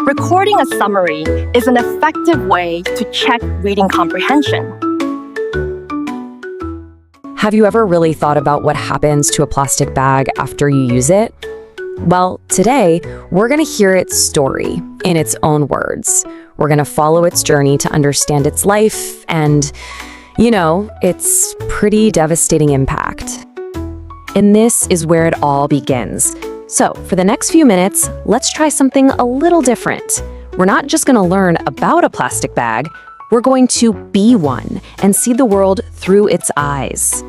Recording a summary is an effective way to check reading comprehension. Have you ever really thought about what happens to a plastic bag after you use it? Well, today, we're going to hear its story in its own words. We're going to follow its journey to understand its life and, its pretty devastating impact. And this is where it all begins. So, for the next few minutes, let's try something a little different. We're not just going to learn about a plastic bag, we're going to be one and see the world through its eyes.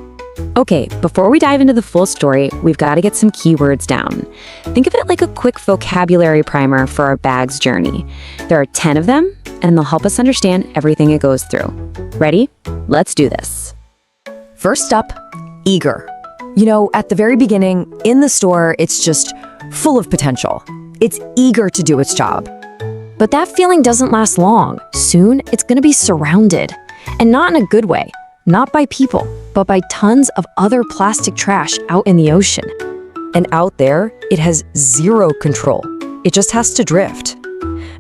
Okay, before we dive into the full story, we've got to get some keywords down. Think of it like a quick vocabulary primer for our bag's journey. There are 10 of them, and they'll help us understand everything it goes through. Ready? Let's do this. First up, eager. At the very beginning, in the store, it's just full of potential. It's eager to do its job. But that feeling doesn't last long. Soon, it's going to be surrounded. And not in a good way. Not by people, but by tons of other plastic trash out in the ocean. And out there, it has zero control. It just has to drift.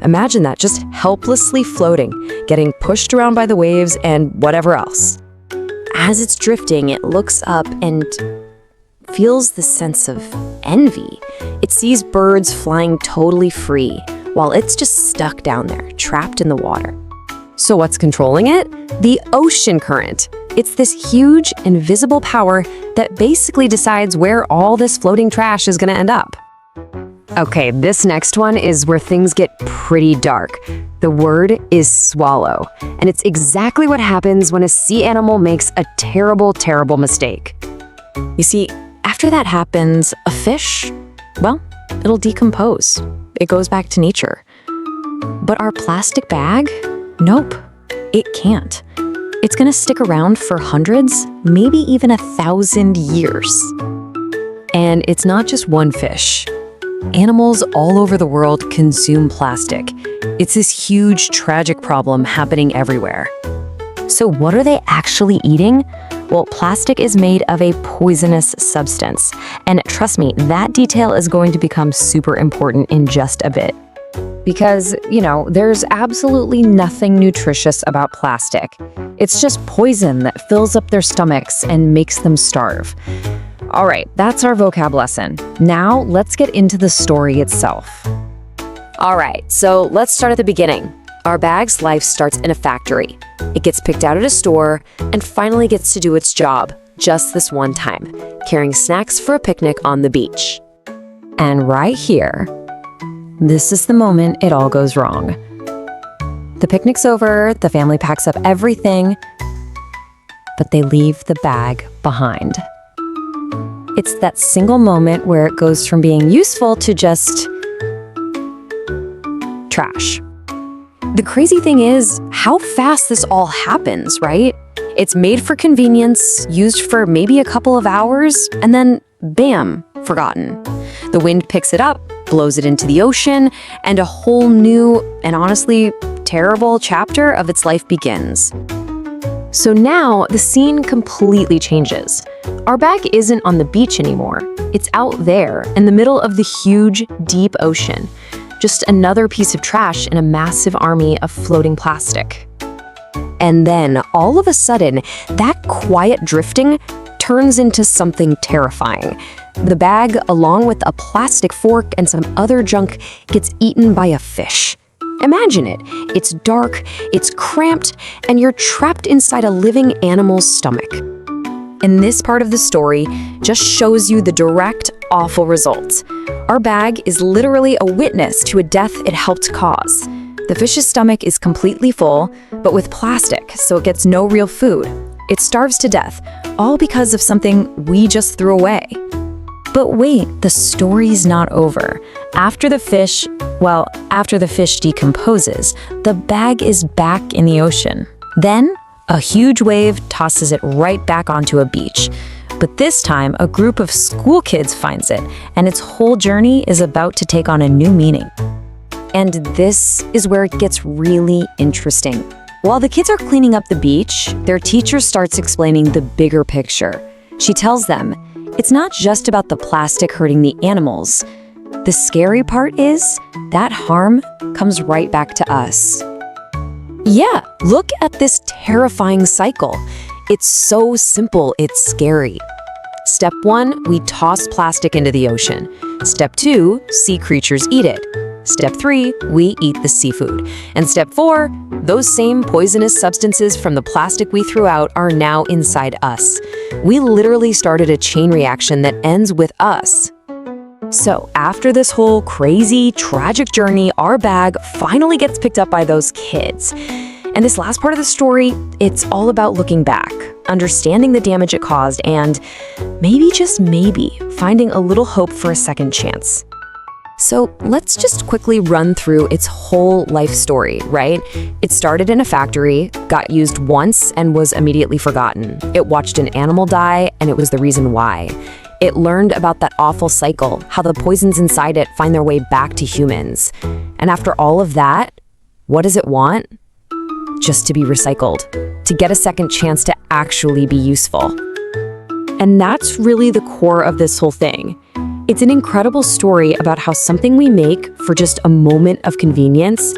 Imagine that, just helplessly floating, getting pushed around by the waves and whatever else. As it's drifting, it looks up and feels the sense of envy. It sees birds flying totally free, while it's just stuck down there, trapped in the water. So what's controlling it? The ocean current. It's this huge, invisible power that basically decides where all this floating trash is going to end up. Okay, this next one is where things get pretty dark. The word is swallow, and it's exactly what happens when a sea animal makes a terrible, terrible mistake. You see, after that happens, a fish, it'll decompose. It goes back to nature. But our plastic bag? Nope, it can't. It's gonna stick around for hundreds, maybe even 1,000 years. And it's not just one fish. Animals all over the world consume plastic. It's this huge, tragic problem happening everywhere. So what are they actually eating? Well, plastic is made of a poisonous substance. And trust me, that detail is going to become super important in just a bit. Because, there's absolutely nothing nutritious about plastic. It's just poison that fills up their stomachs and makes them starve. All right, that's our vocab lesson. Now, let's get into the story itself. All right, so let's start at the beginning. Our bag's life starts in a factory. It gets picked out at a store and finally gets to do its job, just this one time, carrying snacks for a picnic on the beach. And right here, this is the moment it all goes wrong. The picnic's over, the family packs up everything, but they leave the bag behind. It's that single moment where it goes from being useful to just trash. The crazy thing is how fast this all happens, right? It's made for convenience, used for maybe a couple of hours, and then bam, forgotten. The wind picks it up, blows it into the ocean, and a whole new and honestly terrible chapter of its life begins. So now the scene completely changes. Our bag isn't on the beach anymore. It's out there in the middle of the huge, deep ocean. Just another piece of trash in a massive army of floating plastic. And then, all of a sudden, that quiet drifting turns into something terrifying. The bag, along with a plastic fork and some other junk, gets eaten by a fish. Imagine it. It's dark, it's cramped, and you're trapped inside a living animal's stomach. And this part of the story just shows you the direct, awful results. Our bag is literally a witness to a death it helped cause. The fish's stomach is completely full, but with plastic, so it gets no real food. It starves to death, all because of something we just threw away. But wait, the story's not over. After the fish decomposes, the bag is back in the ocean. Then, a huge wave tosses it right back onto a beach. But this time, a group of school kids finds it, and its whole journey is about to take on a new meaning. And this is where it gets really interesting. While the kids are cleaning up the beach, their teacher starts explaining the bigger picture. She tells them, it's not just about the plastic hurting the animals. The scary part is that harm comes right back to us. Yeah, look at this terrifying cycle. It's so simple, it's scary. Step 1, we toss plastic into the ocean. Step 2, sea creatures eat it. Step 3, we eat the seafood. And step 4, those same poisonous substances from the plastic we threw out are now inside us. We literally started a chain reaction that ends with us. So after this whole crazy, tragic journey, our bag finally gets picked up by those kids. And this last part of the story, it's all about looking back, understanding the damage it caused, and maybe, just maybe, finding a little hope for a second chance. So let's just quickly run through its whole life story, right? It started in a factory, got used once, and was immediately forgotten. It watched an animal die, and it was the reason why. It learned about that awful cycle, how the poisons inside it find their way back to humans. And after all of that, what does it want? Just to be recycled, to get a second chance to actually be useful. And that's really the core of this whole thing. It's an incredible story about how something we make for just a moment of convenience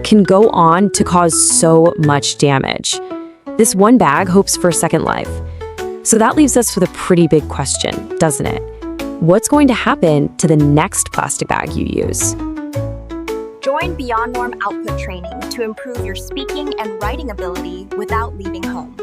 can go on to cause so much damage. This one bag hopes for a second life. So that leaves us with a pretty big question, doesn't it? What's going to happen to the next plastic bag you use? Join Beyond Norm Output Training to improve your speaking and writing ability without leaving home.